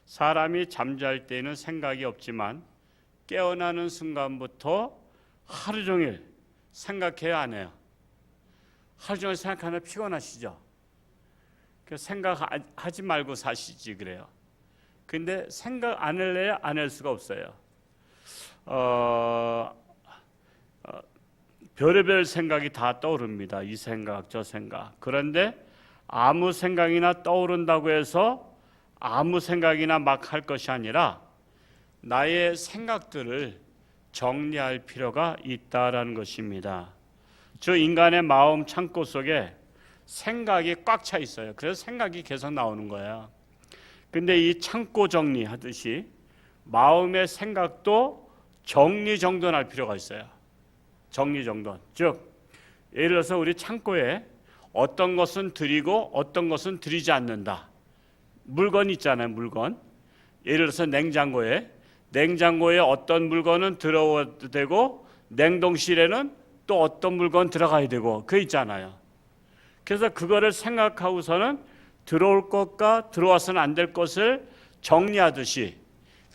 사람이 잠잘 때는 생각이 없지만 깨어나는 순간부터 하루 종일 생각해야 안 해요. 하루 종일 생각하면 피곤하시죠? 그래서 생각하지 말고 사시지 그래요. 근데 생각 안 할래야 안 할 수가 없어요. 별의별 생각이 다 떠오릅니다. 이 생각 저 생각. 그런데 아무 생각이나 떠오른다고 해서 아무 생각이나 막 할 것이 아니라 나의 생각들을 정리할 필요가 있다라는 것입니다. 저 인간의 마음 창고 속에 생각이 꽉 차 있어요. 그래서 생각이 계속 나오는 거예요. 근데 이 창고 정리하듯이 마음의 생각도 정리정돈할 필요가 있어요. 정리정돈. 즉 예를 들어서 우리 창고에 어떤 것은 들이고 어떤 것은 들이지 않는다. 물건 있잖아요. 물건. 예를 들어서 냉장고에 어떤 물건은 들어와도 되고 냉동실에는 또 어떤 물건 들어가야 되고 그거 있잖아요. 그래서 그거를 생각하고서는 들어올 것과 들어와서는 안 될 것을 정리하듯이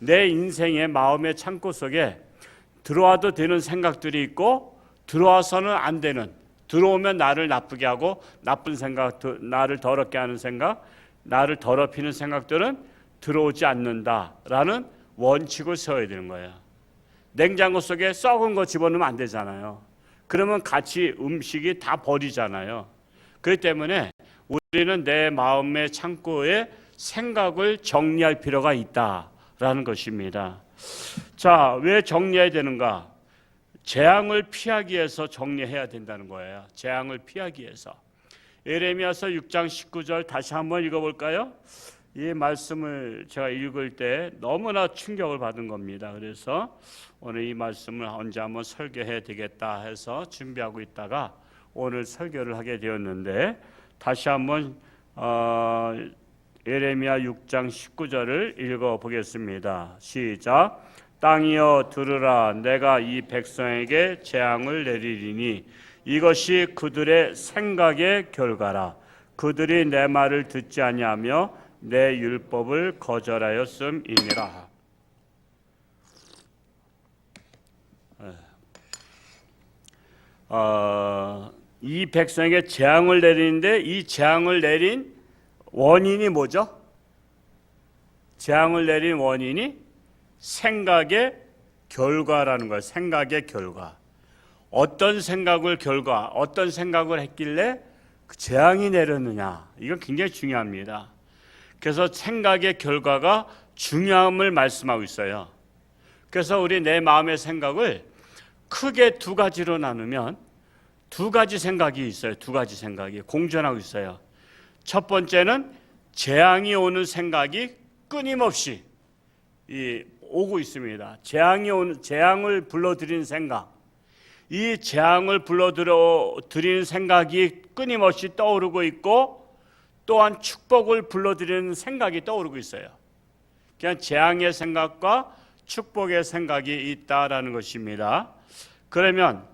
내 인생의 마음의 창고 속에 들어와도 되는 생각들이 있고 들어와서는 안 되는, 들어오면 나를 나쁘게 하고 나쁜 생각, 나를 더럽게 하는 생각, 나를 더럽히는 생각들은 들어오지 않는다라는 원칙을 세워야 되는 거예요. 냉장고 속에 썩은 거 집어넣으면 안 되잖아요. 그러면 같이 음식이 다 버리잖아요. 그렇기 때문에 우리는 내 마음의 창고에 생각을 정리할 필요가 있다라는 것입니다. 자, 왜 정리해야 되는가? 재앙을 피하기 위해서 정리해야 된다는 거예요. 재앙을 피하기 위해서. 예레미야서 6장 19절 다시 한번 읽어볼까요? 이 말씀을 제가 읽을 때 너무나 충격을 받은 겁니다. 그래서 오늘 이 말씀을 언제 한번 설교해야 되겠다 해서 준비하고 있다가 오늘 설교를 하게 되었는데 다시 한번 예레미야 6장 19절을 읽어보겠습니다. 시작. 땅이여 들으라. 내가 이 백성에게 재앙을 내리리니 이것이 그들의 생각의 결과라. 그들이 내 말을 듣지 아니하며 내 율법을 거절하였음이니라. 이 백성에게 재앙을 내리는데 이 재앙을 내린 원인이 뭐죠? 재앙을 내린 원인이 생각의 결과라는 거예요. 생각의 결과. 어떤 생각을 했길래 그 재앙이 내렸느냐. 이건 굉장히 중요합니다. 그래서 생각의 결과가 중요함을 말씀하고 있어요. 그래서 우리 내 마음의 생각을 크게 두 가지로 나누면 두 가지 생각이 있어요. 두 가지 생각이 공존하고 있어요. 첫 번째는 재앙이 오는 생각이 끊임없이 오고 있습니다. 재앙을 불러들이는 생각. 이 재앙을 불러들이는 생각이 끊임없이 떠오르고 있고 또한 축복을 불러들이는 생각이 떠오르고 있어요. 그냥 재앙의 생각과 축복의 생각이 있다라는 것입니다. 그러면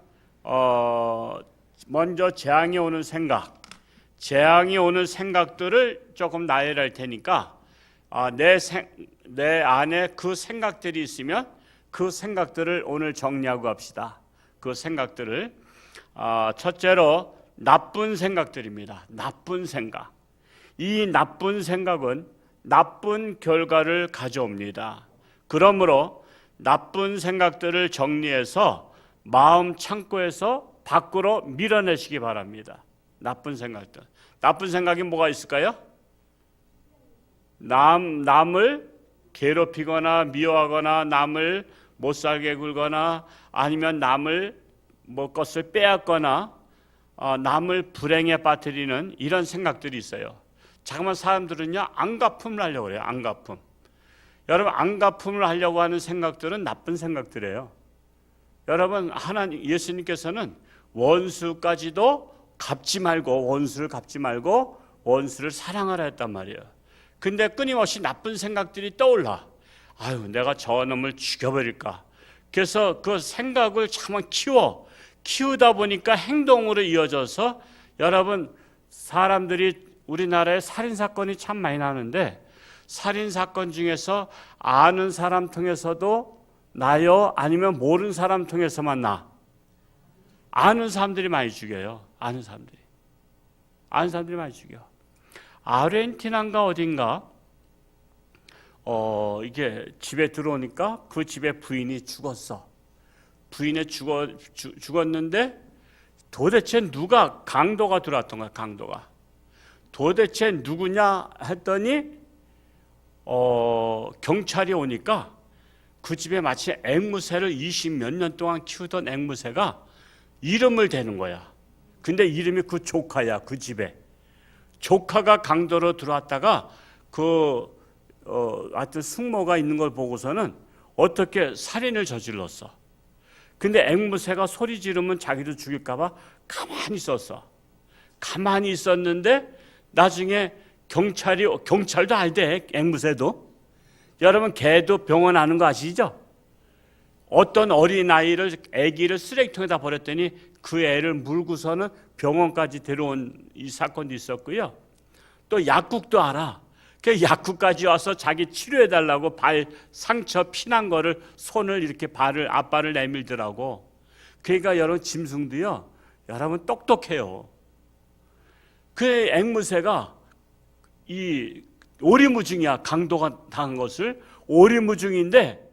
먼저 재앙이 오는 생각들을 조금 나열할 테니까 내 안에 그 생각들이 있으면 그 생각들을 오늘 정리하고 갑시다. 그 생각들을 첫째로 나쁜 생각들입니다. 나쁜 생각. 이 나쁜 생각은 나쁜 결과를 가져옵니다. 그러므로 나쁜 생각들을 정리해서 마음 창고에서 밖으로 밀어내시기 바랍니다. 나쁜 생각들. 나쁜 생각이 뭐가 있을까요? 남을 괴롭히거나 미워하거나 남을 못살게 굴거나 아니면 남을 것을 빼앗거나 남을 불행에 빠뜨리는 이런 생각들이 있어요. 잠깐만 사람들은요 안갚음을 하려고 그래요. 안갚음. 여러분 안갚음을 하려고 하는 생각들은 나쁜 생각들이에요. 여러분 예수님께서는 원수를 갚지 말고 원수를 사랑하라 했단 말이에요. 근데 끊임없이 나쁜 생각들이 떠올라. 아유 내가 저 놈을 죽여버릴까. 그래서 그 생각을 잠깐 키우다 보니까 행동으로 이어져서 여러분 사람들이 우리나라에 살인사건이 참 많이 나는데 살인 사건 중에서 아는 사람 통해서도 나요? 아니면 모르는 사람 통해서만 나? 아는 사람들이 많이 죽여요. 아는 사람들이 많이 죽여. 아르헨티나인가 어딘가 이게 집에 들어오니까 그 집에 부인이 죽었어. 부인이 죽었는데 도대체 누가 강도가 들어왔던 거야. 강도가. 도대체 누구냐 했더니 경찰이 오니까 그 집에 마치 앵무새를 20몇 년 동안 키우던 앵무새가 이름을 대는 거야. 근데 이름이 그 조카야. 그 집에 조카가 강도로 들어왔다가 하여튼 숙모가 있는 걸 보고서는 어떻게 살인을 저질렀어. 근데 앵무새가 소리 지르면 자기도 죽일까봐 가만히 있었어. 가만히 있었는데 나중에 경찰도 알대. 앵무새도. 여러분 개도 병원 아는 거 아시죠? 어떤 어린아이를 아기를 쓰레기통에다 버렸더니 그 애를 물고서는 병원까지 데려온 이 사건도 있었고요. 또 약국도 알아. 그 약국까지 와서 자기 치료해달라고 발 상처 피난 거를 손을 이렇게 앞발을 내밀더라고. 그러니까 여러분 짐승도요. 여러분 똑똑해요. 그 앵무새가 이 오리무중이야. 강도가 당한 것을 오리무중인데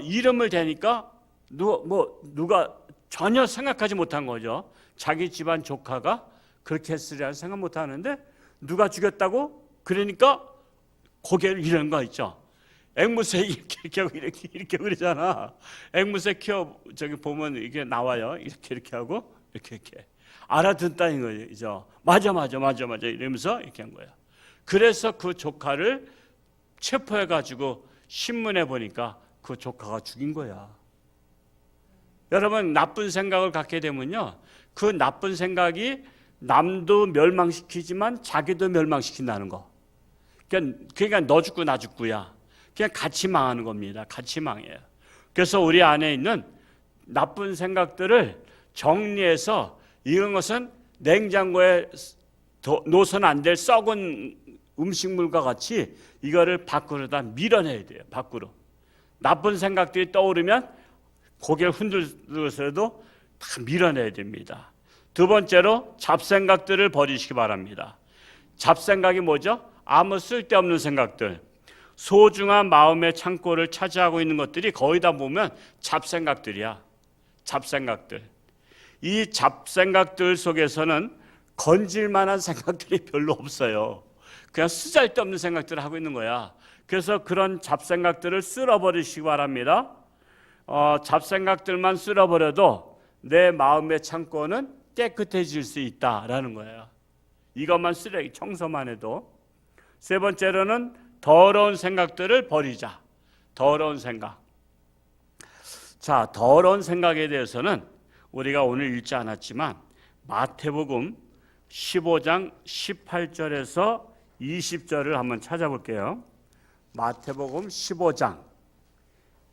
이름을 대니까 누가 전혀 생각하지 못한 거죠. 자기 집안 조카가 그렇게 했으리라는 생각 못 하는데 누가 죽였다고? 그러니까 고개를 이런 거 있죠. 앵무새 이렇게 하고 이렇게 그러잖아. 앵무새 저기 보면 이게 나와요. 이렇게 하고 이렇게 알아듣다는 거죠. 맞아 이러면서 이렇게 한 거야. 그래서 그 조카를 체포해가지고 신문에 보니까 그 조카가 죽인 거야. 여러분 나쁜 생각을 갖게 되면요, 그 나쁜 생각이 남도 멸망시키지만 자기도 멸망시킨다는 거. 그러니까 너 죽고 나 죽고야. 그냥 같이 망하는 겁니다. 같이 망해요. 그래서 우리 안에 있는 나쁜 생각들을 정리해서 이런 것은 냉장고에 놓아서는 안 될 썩은 음식물과 같이 이거를 밖으로다 밀어내야 돼요. 밖으로. 나쁜 생각들이 떠오르면 고개를 흔들어서도 다 밀어내야 됩니다. 두 번째로 잡생각들을 버리시기 바랍니다. 잡생각이 뭐죠? 아무 쓸데없는 생각들. 소중한 마음의 창고를 차지하고 있는 것들이 거의 다 보면 잡생각들이야. 잡생각들. 이 잡생각들 속에서는 건질 만한 생각들이 별로 없어요. 그냥 쓰잘데없는 생각들을 하고 있는 거야. 그래서 그런 잡생각들을 쓸어버리시기 바랍니다. 잡생각들만 쓸어버려도 내 마음의 창고는 깨끗해질 수 있다라는 거예요. 이것만 쓰레기 청소만 해도. 세 번째로는 더러운 생각들을 버리자. 더러운 생각. 자, 더러운 생각에 대해서는 우리가 오늘 읽지 않았지만 마태복음 15장 18절에서 20절을 한번 찾아볼게요. 마태복음 15장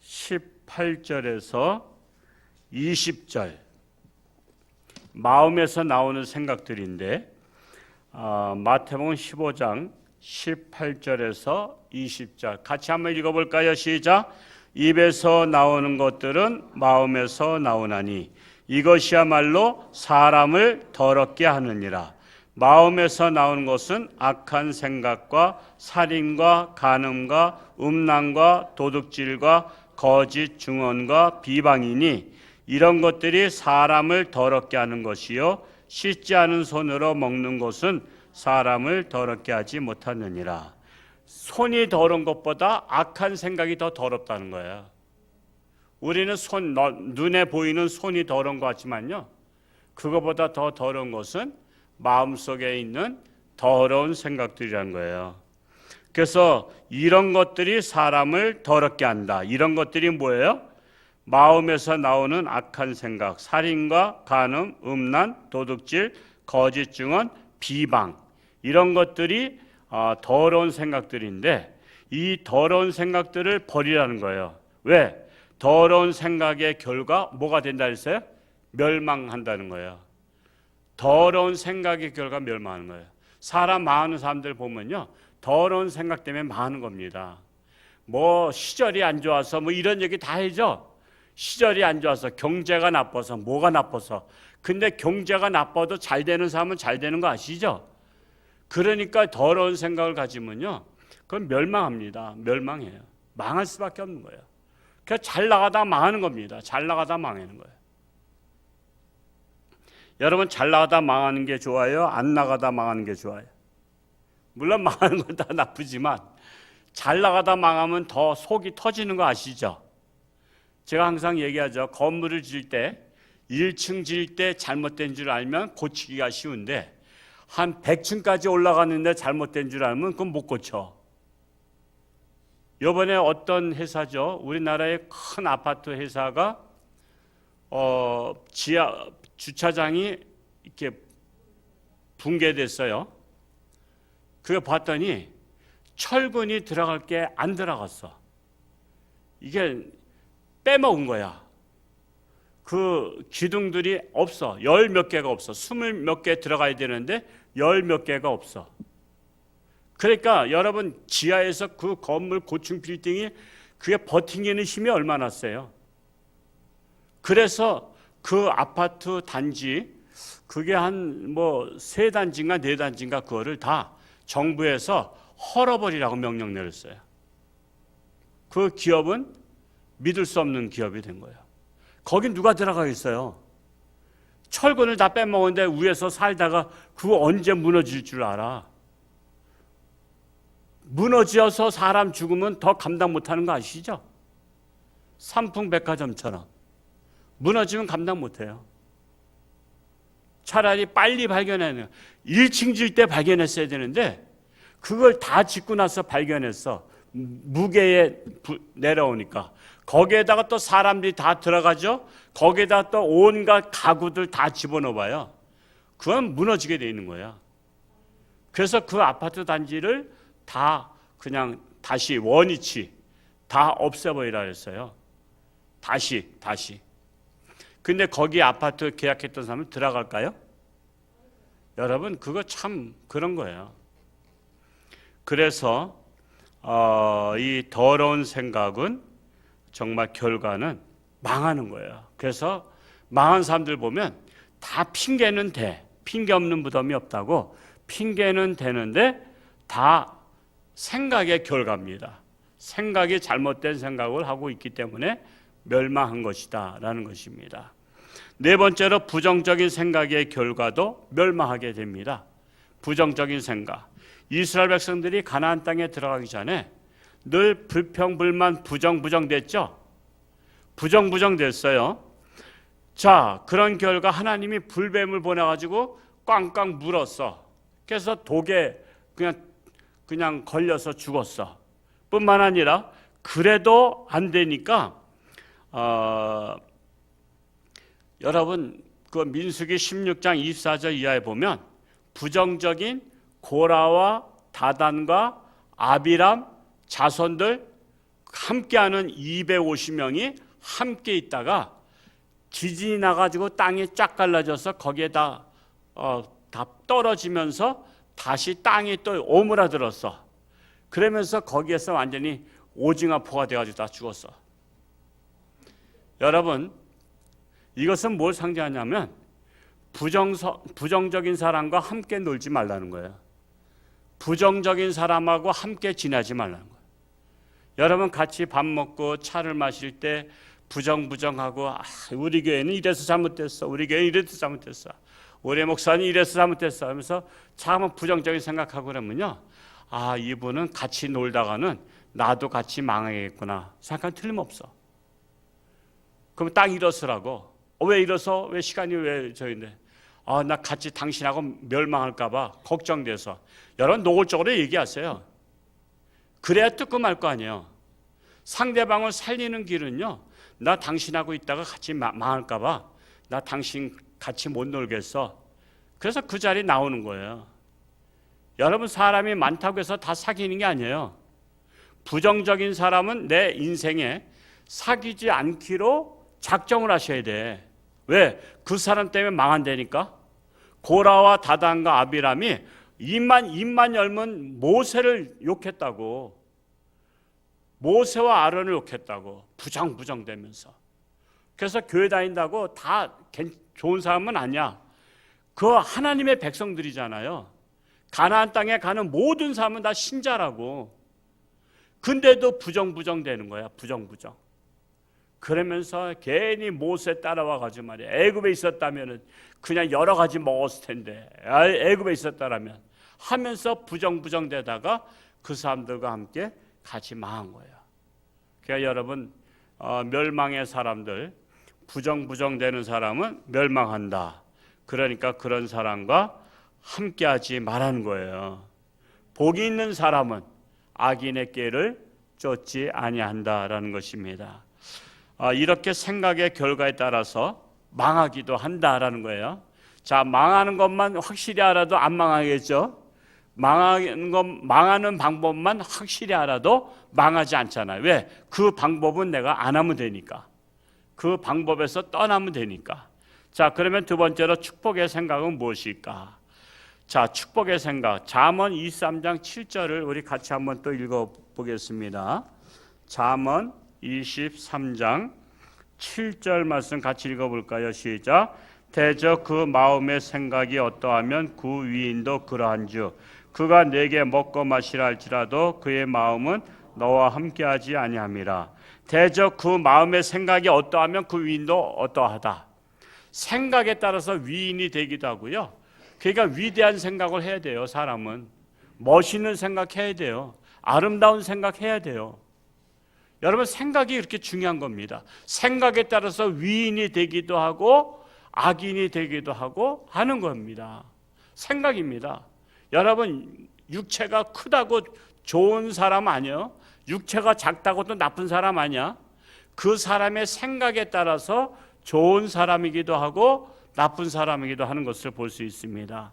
18절에서 20절. 마음에서 나오는 생각들인데 마태복음 15장 18절에서 20절 같이 한번 읽어볼까요? 시작. 입에서 나오는 것들은 마음에서 나오나니 이것이야말로 사람을 더럽게 하느니라. 마음에서 나오는 것은 악한 생각과 살인과 간음과 음란과 도둑질과 거짓 증언과 비방이니 이런 것들이 사람을 더럽게 하는 것이요 씻지 않은 손으로 먹는 것은 사람을 더럽게 하지 못하느니라. 손이 더러운 것보다 악한 생각이 더 더럽다는 거예요. 우리는 눈에 보이는 손이 더러운 것 같지만요, 그거보다 더 더러운 것은 마음속에 있는 더러운 생각들이라는 거예요. 그래서 이런 것들이 사람을 더럽게 한다. 이런 것들이 뭐예요? 마음에서 나오는 악한 생각, 살인과 간음, 음란, 도둑질, 거짓 증언, 비방, 이런 것들이 더러운 생각들인데 이 더러운 생각들을 버리라는 거예요. 왜? 더러운 생각의 결과 뭐가 된다 했어요? 멸망한다는 거예요. 더러운 생각의 결과 멸망하는 거예요. 사람 많은 사람들 보면요, 더러운 생각 때문에 망하는 겁니다. 뭐 시절이 안 좋아서 뭐 이런 얘기 다 해죠. 시절이 안 좋아서, 경제가 나빠서, 뭐가 나빠서. 근데 경제가 나빠도 잘 되는 사람은 잘 되는 거 아시죠? 그러니까 더러운 생각을 가지면요, 그건 멸망합니다. 멸망해요. 망할 수밖에 없는 거예요. 그러니까 잘 나가다 망하는 겁니다. 잘 나가다 망하는 거예요. 여러분, 잘 나가다 망하는 게 좋아요? 안 나가다 망하는 게 좋아요? 물론 망하는 건 다 나쁘지만 잘 나가다 망하면 더 속이 터지는 거 아시죠? 제가 항상 얘기하죠. 건물을 지을 때 1층 지을 때 잘못된 줄 알면 고치기가 쉬운데 한 100층까지 올라갔는데 잘못된 줄 알면 그건 못 고쳐. 이번에 어떤 회사죠? 우리나라의 큰 아파트 회사가 지하 주차장이 이렇게 붕괴됐어요. 그거 봤더니 철근이 들어갈 게 안 들어갔어. 이게 빼먹은 거야. 그 기둥들이 없어. 10 몇 개가 없어. 20 몇 개 들어가야 되는데 10 몇 개가 없어. 그러니까 여러분, 지하에서 그 건물 고층 빌딩이 그게 버티기는 힘이 얼마나 세요. 그래서 그 아파트 단지, 그게 한 뭐 3단지인가 4단지인가 그거를 다 정부에서 헐어버리라고 명령 내렸어요. 그 기업은 믿을 수 없는 기업이 된 거예요. 거긴 누가 들어가겠어요? 철근을 다 빼먹었는데 위에서 살다가 그거 언제 무너질 줄 알아? 무너져서 사람 죽으면 더 감당 못하는 거 아시죠? 삼풍백화점처럼 무너지면 감당 못해요. 차라리 빨리 발견해야 1층 질 때 발견했어야 되는데 그걸 다 짓고 나서 발견했어. 무게에 내려오니까. 거기에다가 또 사람들이 다 들어가죠. 거기에다 또 온갖 가구들 다 집어넣어봐요. 그건 무너지게 돼 있는 거야. 그래서 그 아파트 단지를 다 그냥 다시 원위치 다 없애버리라 했어요. 다시. 근데 거기 아파트 계약했던 사람은 들어갈까요? 여러분, 그거 참 그런 거예요. 그래서 이 더러운 생각은 정말 결과는 망하는 거예요. 그래서 망한 사람들 보면 다 핑계는 돼. 핑계 없는 무덤이 없다고. 핑계는 되는데 다 생각의 결과입니다. 생각이 잘못된 생각을 하고 있기 때문에 멸망한 것이다 라는 것입니다. 네 번째로 부정적인 생각의 결과도 멸망하게 됩니다. 부정적인 생각. 이스라엘 백성들이 가나안 땅에 들어가기 전에 늘 불평불만 부정부정 됐죠. 부정부정 됐어요. 자, 그런 결과 하나님이 불뱀을 보내가지고 꽝꽝 물었어. 그래서 독에 그냥 걸려서 죽었어. 뿐만 아니라 그래도 안 되니까 여러분, 그 민수기 16장 24절 이하에 보면 부정적인 고라와 다단과 아비람 자손들 함께하는 250명이 함께 있다가 지진이 나가지고 땅이 쫙 갈라져서 거기에다 다 떨어지면서 다시 땅이 또 오므라들었어. 그러면서 거기에서 완전히 오징어포가 돼가지고 다 죽었어. 여러분, 이것은 뭘 상징하냐면 부정적인 사람과 함께 놀지 말라는 거예요. 부정적인 사람하고 함께 지내지 말라는 거예요. 여러분, 같이 밥 먹고 차를 마실 때 부정하고 우리 교회는 이래서 잘못됐어. 우리 교회는 이래서 잘못됐어. 우리 목사는 이래서 잘못됐어 하면서 참 부정적인 생각하고 그러면요, 이분은 같이 놀다가는 나도 같이 망하겠구나 생각하면 틀림없어. 그럼 딱 일어서라고. 왜 일어서? 왜 시간이 왜 저인데? 나 같이 당신하고 멸망할까 봐 걱정돼서. 여러분, 노골적으로 얘기하세요. 그래야 뜯고 말 거 아니에요. 상대방을 살리는 길은요, 나 당신하고 있다가 같이 망할까 봐 나 당신 같이 못 놀겠어. 그래서 그 자리에 나오는 거예요. 여러분, 사람이 많다고 해서 다 사귀는 게 아니에요. 부정적인 사람은 내 인생에 사귀지 않기로 작정을 하셔야 돼. 왜? 그 사람 때문에 망한다니까. 고라와 다단과 아비람이 입만 열면 모세를 욕했다고. 모세와 아론을 욕했다고. 부정부정대면서. 그래서 교회 다닌다고 다 좋은 사람은 아니야. 그 하나님의 백성들이잖아요. 가나안 땅에 가는 모든 사람은 다 신자라고. 근데도 부정부정대는 거야. 부정부정. 그러면서 괜히 모세 따라와 가지고 말이야. 애굽에 있었다면은 그냥 여러 가지 먹었을 텐데. 애굽에 있었다라면 하면서 부정부정대다가 그 사람들과 함께 같이 망한 거예요. 그러니까 여러분, 멸망의 사람들, 부정부정대는 사람은 멸망한다. 그러니까 그런 사람과 함께하지 말라는 거예요. 복이 있는 사람은 악인의 꾀를 쫓지 아니한다라는 것입니다. 이렇게 생각의 결과에 따라서 망하기도 한다라는 거예요. 자, 망하는 것만 확실히 알아도 안 망하겠죠. 망하는 방법만 확실히 알아도 망하지 않잖아요. 왜? 그 방법은 내가 안 하면 되니까. 그 방법에서 떠나면 되니까. 자, 그러면 두 번째로 축복의 생각은 무엇일까? 자, 축복의 생각. 잠언 23장 7절을 우리 같이 한번 또 읽어보겠습니다. 잠언 23장 7절 말씀 같이 읽어볼까요? 시작. 대저 그 마음의 생각이 어떠하면 그 위인도 그러한즉 그가 내게 먹고 마시라 할지라도 그의 마음은 너와 함께하지 아니함이라. 대저 그 마음의 생각이 어떠하면 그 위인도 어떠하다. 생각에 따라서 위인이 되기도 하고요. 그러니까 위대한 생각을 해야 돼요. 사람은 멋있는 생각해야 돼요. 아름다운 생각해야 돼요. 여러분, 생각이 이렇게 중요한 겁니다. 생각에 따라서 위인이 되기도 하고 악인이 되기도 하고 하는 겁니다. 생각입니다. 여러분, 육체가 크다고 좋은 사람 아니에요. 육체가 작다고 또 나쁜 사람 아니야. 그 사람의 생각에 따라서 좋은 사람이기도 하고 나쁜 사람이기도 하는 것을 볼 수 있습니다.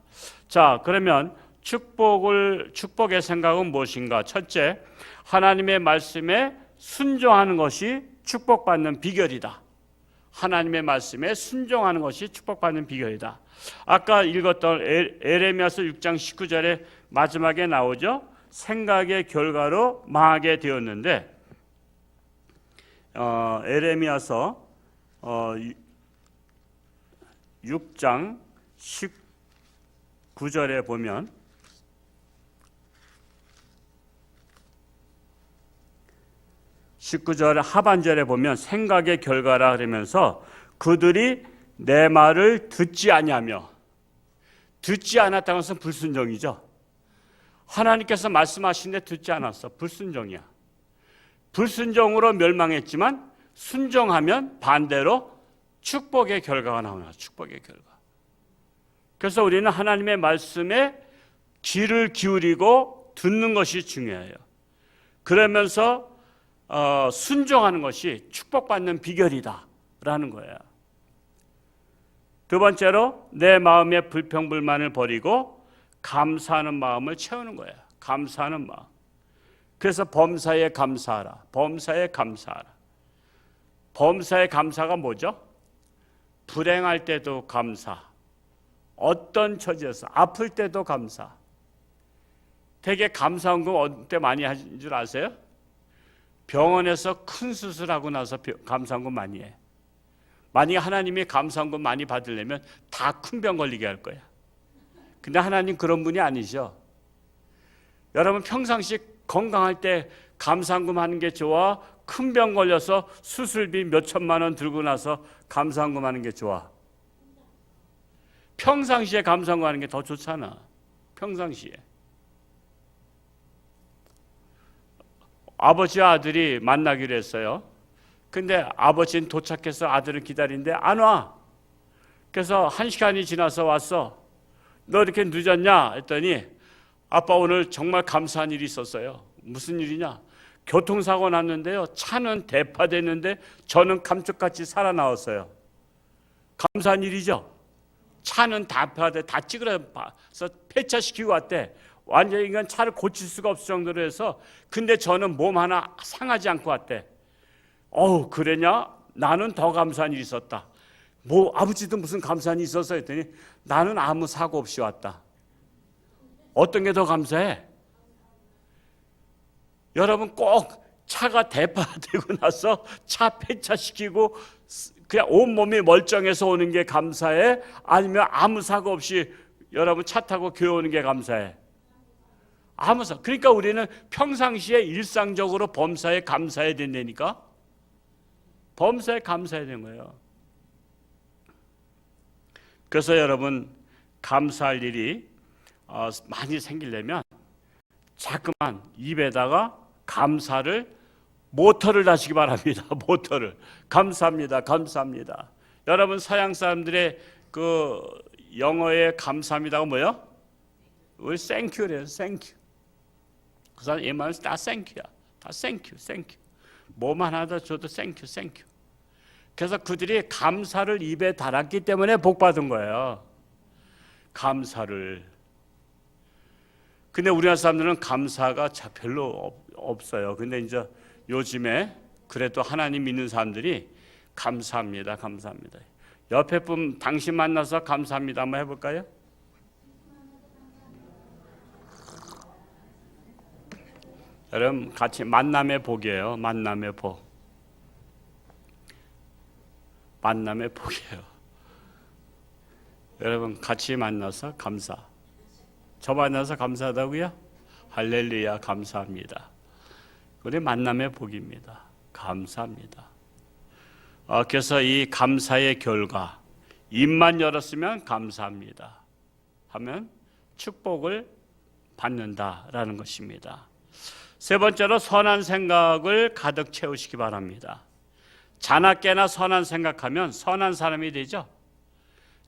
자, 그러면 축복의 생각은 무엇인가? 첫째, 하나님의 말씀에 순종하는 것이 축복받는 비결이다. 하나님의 말씀에 순종하는 것이 축복받는 비결이다. 아까 읽었던 에레미야서 6장 19절에 마지막에 나오죠. 생각의 결과로 망하게 되었는데, 에레미야서 6장 19절에 보면 19절 하반절에 보면 생각의 결과라 그러면서 그들이 내 말을 듣지 아니하며, 듣지 않았다는 것은 불순종이죠. 하나님께서 말씀하시는데 듣지 않았어. 불순종이야. 불순종으로 멸망했지만 순종하면 반대로 축복의 결과가 나오나. 축복의 결과. 그래서 우리는 하나님의 말씀에 귀를 기울이고 듣는 것이 중요해요. 그러면서 순종하는 것이 축복받는 비결이다라는 거예요. 두 번째로 내 마음의 불평불만을 버리고 감사하는 마음을 채우는 거예요. 감사하는 마음. 그래서 범사에 감사하라. 범사에 감사하라. 범사의 감사가 뭐죠? 불행할 때도 감사. 어떤 처지에서 아플 때도 감사. 되게 감사한금 어때 많이 하는 줄 아세요? 병원에서 큰 수술하고 나서 감사한금 많이 해. 만약에 하나님이 감사한금 많이 받으려면 다 큰 병 걸리게 할 거야. 근데 하나님 그런 분이 아니죠. 여러분, 평상시 건강할 때 감사한금 하는 게 좋아? 큰 병 걸려서 수술비 몇 천만 원 들고 나서 감사한금 하는 게 좋아? 평상시에 감사한금 하는 게 더 좋잖아. 평상시에. 아버지와 아들이 만나기로 했어요. 근데 아버지는 도착해서 아들을 기다리는데 안 와. 그래서 1시간이 지나서 왔어. 너 이렇게 늦었냐? 했더니 아빠 오늘 정말 감사한 일이 있었어요. 무슨 일이냐? 교통사고 났는데요. 차는 대파됐는데 저는 감쪽같이 살아나왔어요. 감사한 일이죠. 차는 다 찌그러서 폐차시키고 왔대. 완전히 이건 차를 고칠 수가 없을 정도로 해서, 근데 저는 몸 하나 상하지 않고 왔대. 그러냐? 나는 더 감사한 일이 있었다. 뭐 아버지도 무슨 감사한 일이 있었어 했더니 나는 아무 사고 없이 왔다. 어떤 게 더 감사해? 여러분 꼭 차가 대파되고 나서 차 폐차시키고 그냥 온몸이 멀쩡해서 오는 게 감사해? 아니면 아무 사고 없이 여러분 차 타고 교회 오는 게 감사해? 아무 사고. 그러니까 우리는 평상시에 일상적으로 범사에 감사해야 된다니까. 범사에 감사해야 되는 거예요. 그래서 여러분 감사할 일이 많이 생기려면 자꾸만 입에다가 감사를 모터를 다시기 바랍니다. 모터를. 감사합니다. 감사합니다. 여러분 서양 사람들의 그 영어의 감사합니다가 뭐예요? 우리 땡큐래요. 땡큐. 그 사람 얘만 다 땡큐야. 다 땡큐. 땡큐. 뭐만 하다 줘도 땡큐. 땡큐. 그래서 그들이 감사를 입에 달았기 때문에 복 받은 거예요. 감사를. 근데 우리나라 사람들은 감사가 별로 없어요. 근데 이제 요즘에 그래도 하나님 믿는 사람들이 감사합니다. 감사합니다. 옆에 분 당신 만나서 감사합니다 한번 해볼까요? 여러분 같이 만남의 복이에요. 만남의 복. 만남의 복이에요. 여러분 같이 만나서 감사. 저 만나서 감사하다고요? 할렐루야 감사합니다. 우리 만남의 복입니다. 감사합니다. 그래서 이 감사의 결과 입만 열었으면 감사합니다 하면 축복을 받는다라는 것입니다. 세 번째로 선한 생각을 가득 채우시기 바랍니다. 자나깨나 선한 생각하면 선한 사람이 되죠.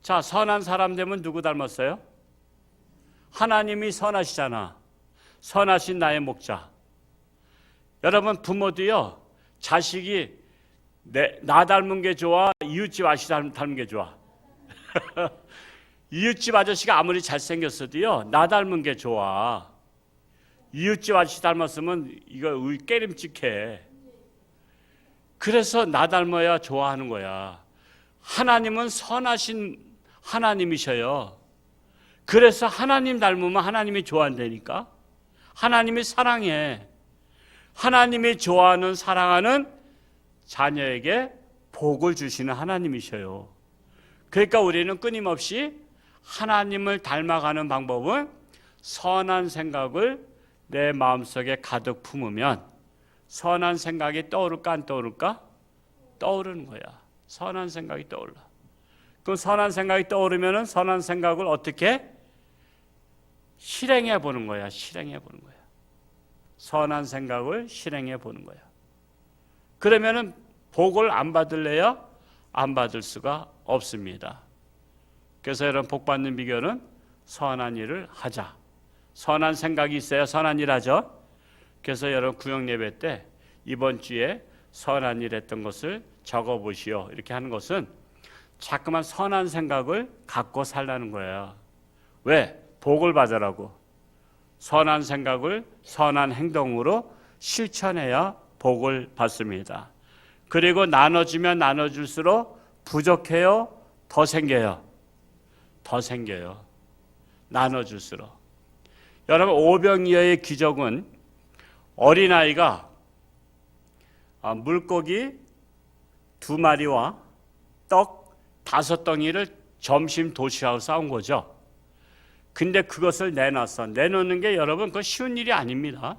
자, 선한 사람 되면 누구 닮았어요? 하나님이 선하시잖아. 선하신 나의 목자. 여러분 부모도요, 자식이 나 닮은 게 좋아, 이웃집 아저씨 닮은 게 좋아? 이웃집 아저씨가 아무리 잘생겼어도요, 나 닮은 게 좋아. 이웃집 아저씨 닮았으면 이거 깨림칙해. 그래서 나 닮아야 좋아하는 거야. 하나님은 선하신 하나님이셔요. 그래서 하나님 닮으면 하나님이 좋아한다니까. 하나님이 사랑해. 하나님이 좋아하는 사랑하는 자녀에게 복을 주시는 하나님이셔요. 그러니까 우리는 끊임없이 하나님을 닮아가는 방법은 선한 생각을 내 마음속에 가득 품으면 선한 생각이 떠오를까 안 떠오를까? 떠오르는 거야. 선한 생각이 떠올라. 그 선한 생각이 떠오르면 선한 생각을 어떻게? 실행해 보는 거야. 실행해 보는 거야. 선한 생각을 실행해 보는 거야. 그러면은 복을 안 받을래요? 안 받을 수가 없습니다. 그래서 여러분 복 받는 비결은 선한 일을 하자. 선한 생각이 있어야 선한 일 하죠. 그래서 여러분 구역 예배 때 이번 주에 선한 일 했던 것을 적어 보시오. 이렇게 하는 것은 자꾸만 선한 생각을 갖고 살라는 거예요. 왜? 복을 받으라고. 선한 생각을 선한 행동으로 실천해야 복을 받습니다. 그리고 나눠주면 나눠줄수록 부족해요? 더 생겨요? 더 생겨요. 나눠줄수록. 여러분 오병이어의 기적은 어린아이가 물고기 2마리와 떡 5덩이를 점심 도시락으로 싸운 거죠. 근데 그것을 내놓는 게 여러분 그거 쉬운 일이 아닙니다.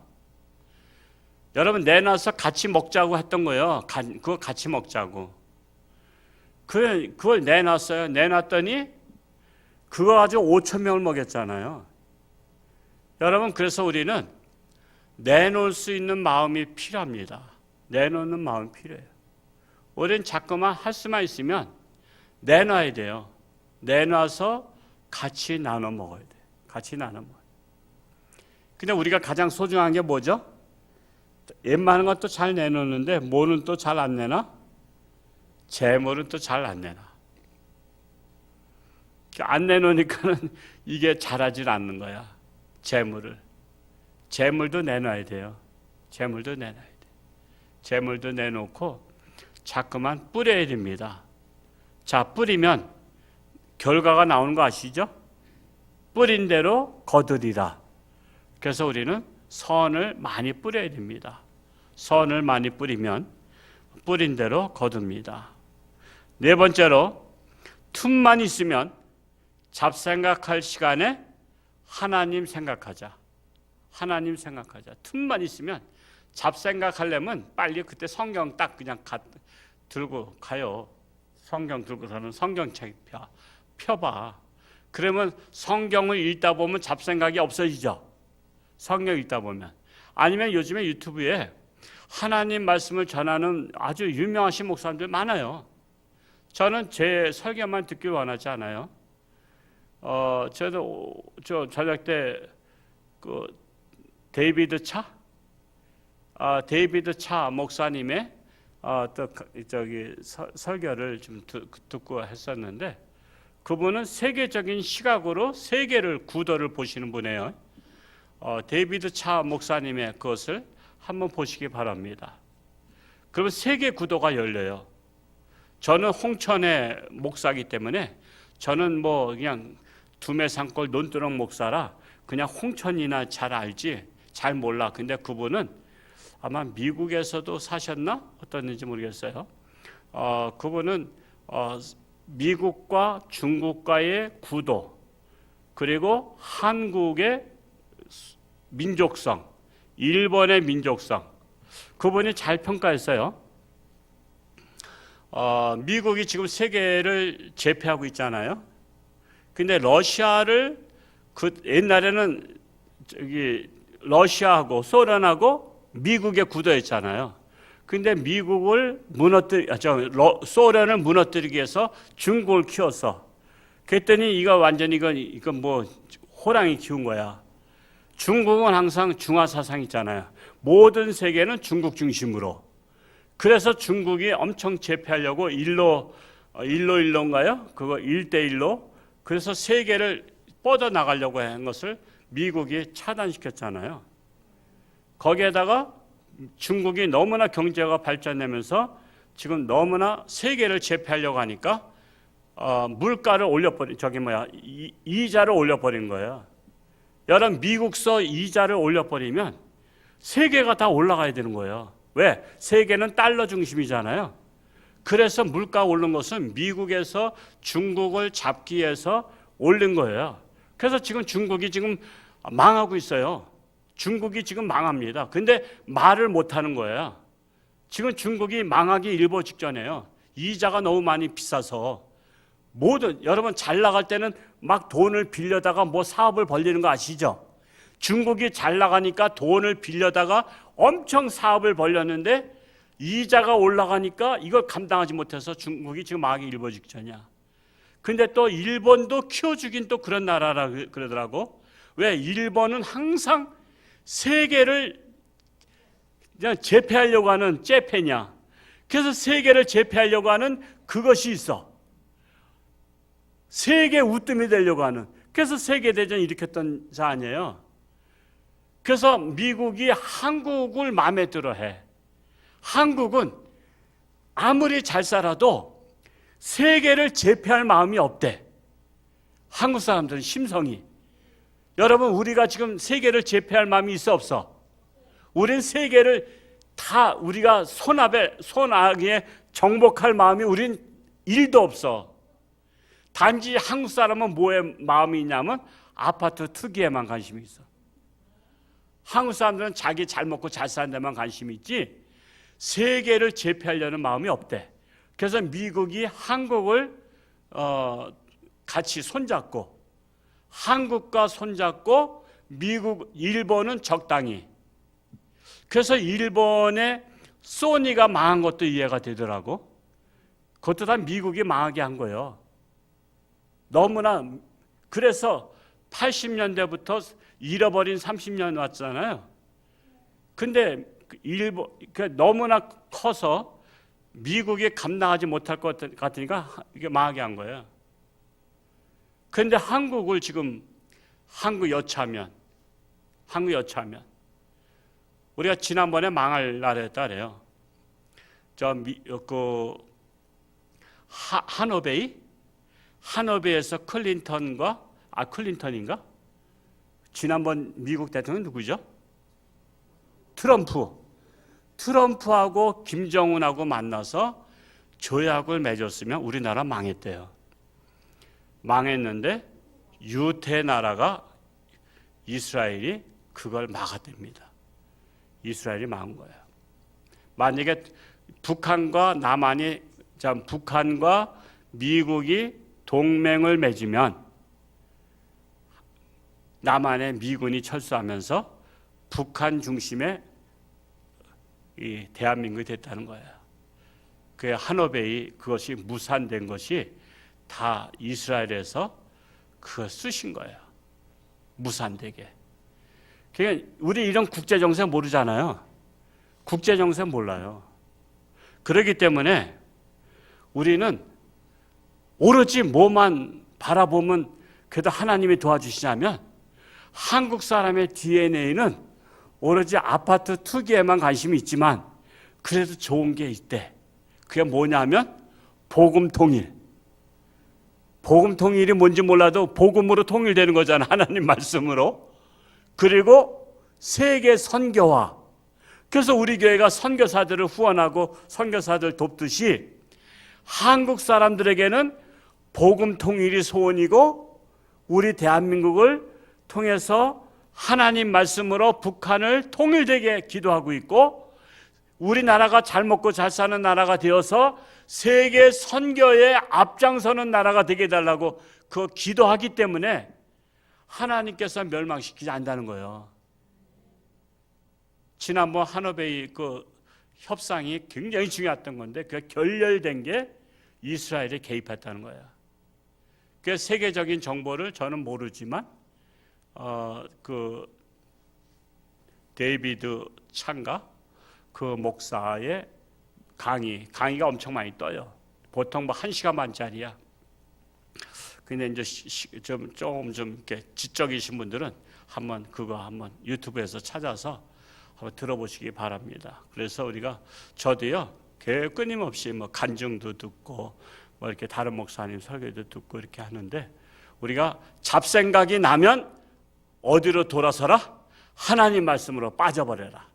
여러분 내놔서 같이 먹자고 했던 거예요. 그거 같이 먹자고. 그걸 내놨어요. 내놨더니 그거 가지고 5,000명을 먹였잖아요. 여러분 그래서 우리는 내놓을 수 있는 마음이 필요합니다. 내놓는 마음이 필요해요. 우리는 자꾸만 할 수만 있으면 내놔야 돼요. 내놔서 같이 나눠 먹어야 돼. 같이 나눠 먹어야 돼. 근데 우리가 가장 소중한 게 뭐죠? 웬만한 건 또 잘 내놓는데 뭐는 또 잘 안 내나? 재물은 또 잘 안 내나. 안 내놓으니까는 이게 자라질 않는 거야. 재물도 내놔야 돼요. 재물도 내놔야 돼. 재물도 내놓고 자꾸만 뿌려야 됩니다. 자, 뿌리면 결과가 나오는 거 아시죠? 뿌린 대로 거두리라. 그래서 우리는 선을 많이 뿌려야 됩니다. 선을 많이 뿌리면 뿌린 대로 거둡니다. 네 번째로, 틈만 있으면 잡생각할 시간에 하나님 생각하자. 하나님 생각하자. 틈만 있으면 잡생각하려면 빨리 그때 성경 딱 그냥 들고 가요. 성경 들고서는 성경책 펴봐. 그러면 성경을 읽다 보면 잡생각이 없어지죠. 성경 읽다 보면. 아니면 요즘에 유튜브에 하나님 말씀을 전하는 아주 유명하신 목사님들 많아요. 저는 제 설교만 듣길 원하지 않아요. 저도 저녁 때 그 데이비드 차 목사님의 설교를 좀 듣고 했었는데, 그분은 세계적인 시각으로 세계를 구도를 보시는 분이에요. 데이비드 차 목사님의 그것을 한번 보시기 바랍니다. 그러면 세계 구도가 열려요. 저는 홍천의 목사이기 때문에 저는 뭐 그냥 두메산골 논두렁 목사라 그냥 홍천이나 잘 알지 잘 몰라. 근데 그분은 아마 미국에서도 사셨나? 어떻는지 모르겠어요. 그분은 미국과 중국과의 구도, 그리고 한국의 민족성, 일본의 민족성, 그분이 잘 평가했어요. 미국이 지금 세계를 제패하고 있잖아요. 근데 러시아를 옛날에는 러시아하고 소련하고 미국의 구도였잖아요. 근데 미국을 소련을 무너뜨리기 위해서 중국을 키웠어. 그랬더니 이거 완전히 이건 뭐 호랑이 키운 거야. 중국은 항상 중화 사상 있잖아요. 모든 세계는 중국 중심으로. 그래서 중국이 엄청 제패하려고 일로인가요? 그거 1대1로. 그래서 세계를 뻗어 나가려고 한 것을 미국이 차단시켰잖아요. 거기에다가 중국이 너무나 경제가 발전하면서 지금 너무나 세계를 제패하려고 하니까 물가를 이자를 올려버린 거예요. 여러분, 미국서 이자를 올려버리면 세계가 다 올라가야 되는 거예요. 왜? 세계는 달러 중심이잖아요. 그래서 물가 오른 것은 미국에서 중국을 잡기 위해서 올린 거예요. 그래서 지금 중국이 지금 망하고 있어요. 중국이 지금 망합니다. 근데 말을 못하는 거예요. 지금 중국이 망하기 일보 직전이에요. 이자가 너무 많이 비싸서. 여러분 잘 나갈 때는 막 돈을 빌려다가 뭐 사업을 벌리는 거 아시죠? 중국이 잘 나가니까 돈을 빌려다가 엄청 사업을 벌렸는데 이자가 올라가니까 이걸 감당하지 못해서 중국이 지금 망하기 일보 직전이야. 근데 또 일본도 키워주긴 또 그런 나라라 그러더라고. 왜? 일본은 항상 세계를 그냥 제패하려고 하는 째패냐. 그래서 세계를 제패하려고 하는 그것이 있어. 세계 우뜸이 되려고 하는. 그래서 세계대전 일으켰던 자 아니에요. 그래서 미국이 한국을 마음에 들어해. 한국은 아무리 잘 살아도 세계를 제패할 마음이 없대. 한국 사람들은 심성이. 여러분, 우리가 지금 세계를 제패할 마음이 있어 없어? 우린 세계를 다 우리가 손아귀에 정복할 마음이 우린 1도 없어. 단지 한국 사람은 뭐에 마음이 있냐면 아파트 투기에만 관심이 있어. 한국 사람들은 자기 잘 먹고 잘 사는 데만 관심이 있지 세계를 제패하려는 마음이 없대. 그래서 미국이 한국을 같이 손잡고, 한국과 손잡고 일본은 적당히. 그래서 일본의 소니가 망한 것도 이해가 되더라고. 그것도 다 미국이 망하게 한 거예요. 너무나. 그래서 80년대부터 잃어버린 30년 왔잖아요. 근데 너무나 커서 미국이 감당하지 못할 것 같으니까 이게 망하게 한 거예요. 그런데 한국을 지금 여차하면 우리가 지난번에 망할 날이었다 그래요. 하노베이에서 클린턴과 클린턴인가? 지난번 미국 대통령 누구죠? 트럼프하고 김정은하고 만나서 조약을 맺었으면 우리나라 망했대요. 망했는데 유태 나라가 이스라엘이 그걸 막아댑니다. 이스라엘이 막은 거예요. 만약에 북한과 미국이 동맹을 맺으면 남한에 미군이 철수하면서 북한 중심의 이 대한민국이 됐다는 거예요. 그 한어베이 그것이 무산된 것이 다 이스라엘에서 그걸 쓰신 거예요. 무산되게. 그러니까 우리 이런 국제 정세 모르잖아요. 국제 정세 몰라요. 그렇기 때문에 우리는 오로지 뭐만 바라보면 그래도 하나님이 도와주시냐면 한국 사람의 DNA는 오로지 아파트 투기에만 관심이 있지만 그래도 좋은 게 있대. 그게 뭐냐면 복음 통일. 복음 통일이 뭔지 몰라도 복음으로 통일되는 거잖아. 하나님 말씀으로. 그리고 세계 선교화. 그래서 우리 교회가 선교사들을 후원하고 선교사들 돕듯이 한국 사람들에게는 복음 통일이 소원이고 우리 대한민국을 통해서 하나님 말씀으로 북한을 통일되게 기도하고 있고 우리나라가 잘 먹고 잘 사는 나라가 되어서 세계 선교에 앞장서는 나라가 되게 해달라고 그 기도하기 때문에 하나님께서 멸망시키지 않는다는 거예요. 지난번 한어베이 그 협상이 굉장히 중요했던 건데 그 결렬된 게 이스라엘이 개입했다는 거예요. 그 세계적인 정보를 저는 모르지만 그 데이비드 찬가 그 목사의 강의가 엄청 많이 떠요. 보통 뭐 1시간 반짜리야. 근데 이제 좀 이렇게 지적이신 분들은 한번 유튜브에서 찾아서 한번 들어보시기 바랍니다. 그래서 저도요 끊임없이 뭐 간증도 듣고 뭐 이렇게 다른 목사님 설교도 듣고 이렇게 하는데 우리가 잡생각이 나면 어디로 돌아서라? 하나님 말씀으로 빠져버려라.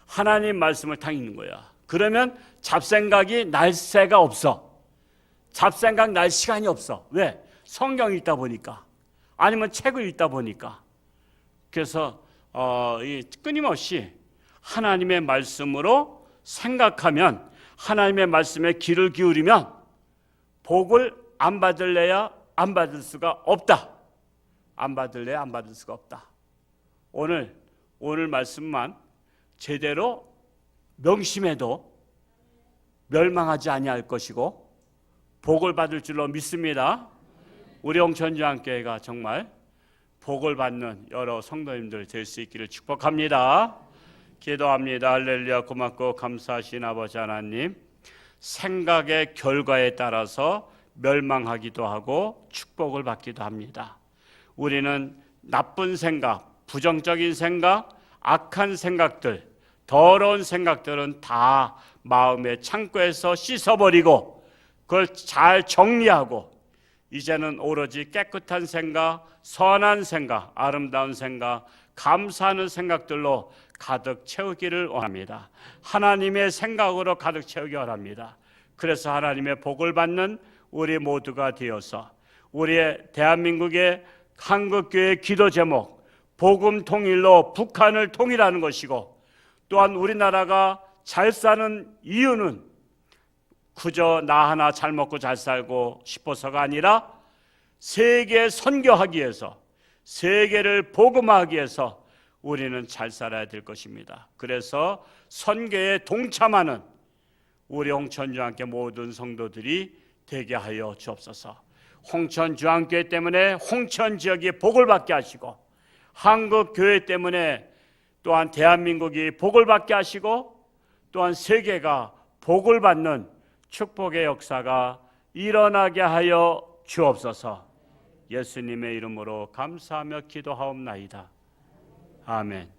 하나님 말씀을 딱 읽는 거야. 그러면 잡생각이 날 새가 없어. 잡생각 날 시간이 없어. 왜? 성경 읽다 보니까 아니면 책을 읽다 보니까. 그래서 끊임없이 하나님의 말씀으로 생각하면 하나님의 말씀에 귀를 기울이면 복을 안 받을래야 안 받을 수가 없다. 안 받을래야 안 받을 수가 없다. 오늘 말씀만 제대로 명심해도 멸망하지 아니할 것이고 복을 받을 줄로 믿습니다. 우리 홍천주안교회가 정말 복을 받는 여러 성도님들 될 수 있기를 축복합니다. 기도합니다. 할렐루야. 고맙고 감사하신 아버지 하나님, 생각의 결과에 따라서 멸망하기도 하고 축복을 받기도 합니다. 우리는 나쁜 생각, 부정적인 생각, 악한 생각들, 더러운 생각들은 다 마음의 창고에서 씻어버리고 그걸 잘 정리하고 이제는 오로지 깨끗한 생각, 선한 생각, 아름다운 생각, 감사하는 생각들로 가득 채우기를 원합니다. 하나님의 생각으로 가득 채우기 원합니다. 그래서 하나님의 복을 받는 우리 모두가 되어서 우리의 대한민국의 한국교회 기도 제목 복음 통일로 북한을 통일하는 것이고 또한 우리나라가 잘 사는 이유는 그저 나 하나 잘 먹고 잘 살고 싶어서가 아니라 세계 선교하기 위해서 세계를 복음하기 위해서 우리는 잘 살아야 될 것입니다. 그래서 선교에 동참하는 우리 홍천주안교회 모든 성도들이 되게 하여 주옵소서. 홍천주안교회 때문에 홍천 지역이 복을 받게 하시고 한국교회 때문에 또한 대한민국이 복을 받게 하시고 또한 세계가 복을 받는 축복의 역사가 일어나게 하여 주옵소서. 예수님의 이름으로 감사하며 기도하옵나이다. 아멘.